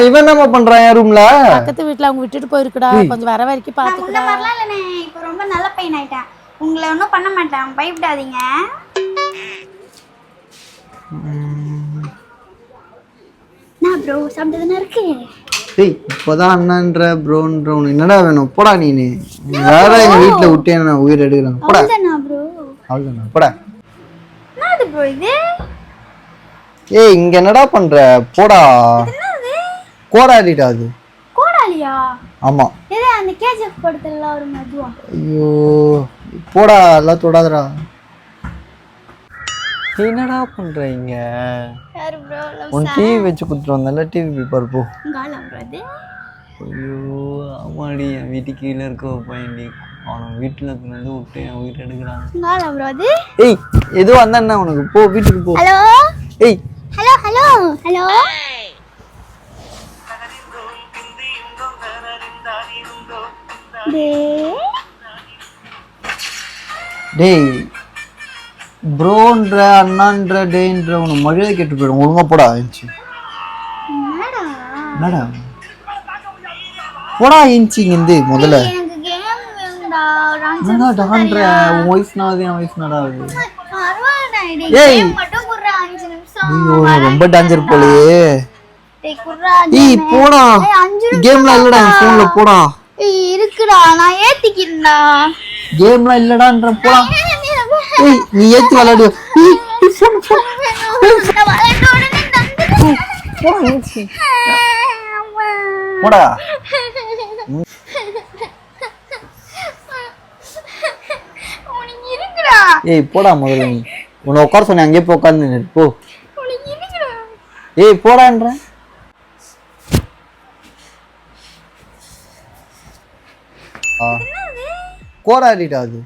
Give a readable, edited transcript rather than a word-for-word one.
இவன் என்னமா பண்றான் என் ரூம்ல? பக்கத்து வீட்ல அவங்க விட்டுட்டு போயிருக்குடா, கொஞ்சம் வர வரைக்கும் பாத்துக்கடா. நான் வரலாம் இல்லனே, இப்போ ரொம்ப நல்ல பையன் ஆயிட்டேன். உங்களை ஒன்றும் பண்ண மாட்டேன், பயப்படாதீங்க. நான் ப்ரோ சாப்பிட்டதுனா இருக்கு. டேய் இப்போதான் அண்ணன்ற ப்ரோன்ற உனக்கு என்னடா வேணும்? போடா நீ வேற எங்க வீட்டுல விட்டே நான் உயிர் எடுக்கிறேன். போடா. அவ்வளவுதானா ப்ரோ? அவ்வளவுதானா? போடா. என்னது ப்ரோ இது? ஏய் இங்க என்னடா பண்ற? போடா. என்னது? கோடாலிடா அது. கோடாலியா? ஆமா. ஏதே அந்த கேஜிஎஃப் படத்துல ஒரு மதுவா. ஐயோ போடா, எல்லாம் தொடாதடா. என்னடா பண்றீங்க? யார் ப்ரோ? உன் டிவி வச்சு குடுத்துட்டு வந்தல, டிவி பாரு போ. காலா ப்ரோ அது. ஐயோ ஆமாடி, என் வீட்டுக்கு கீழே இருக்க பையன்டி, அவனை வீட்டுல வந்து விட்டு என் உயிர் எடுக்கிறான். காலா ப்ரோ அது. ஏய் ஏதோ வந்தா என்ன உனக்கு? போ வீட்டுக்கு போ. ஹலோ. ஏய் ஹலோ ஹலோ ஹலோ. டேய் ப்ரோன்ற அண்ணான்ற டேன்ற உனக்கு மரியாதை கேட்டு போயிடும். ஒழுங்கா போடா. என்னடா போடா இன்ச்சி இருந்து முதல்ல. எனக்கு கேம் வேணும்டா. என்னடா டான்ற உன் வயசுனாவது என் வயசுனாடா அது. பரவாயில்லை, ஏய் கேம் மட்டும் குறா 5 நிமிஷம். ஐயோ ரொம்ப டேஞ்சர் போலயே. டேய் குறா. ஏய் போடா, கேம்லாம் இல்லடா என் போன்ல. போடா. ஏய் இருக்குடா, நான் ஏத்திக்கிறேன்டா. கேம்லாம் இல்லடான்ற. போடா. ஏய் நீ ஏத்தி விளையாடு. போடா. ஏய் போடா முதல்ல. நீ உன்னை உட்கார சொன்ன, அங்கேயே போய் உட்காந்து போ. ஏய் போடான்ற. கோடாலிடா அது.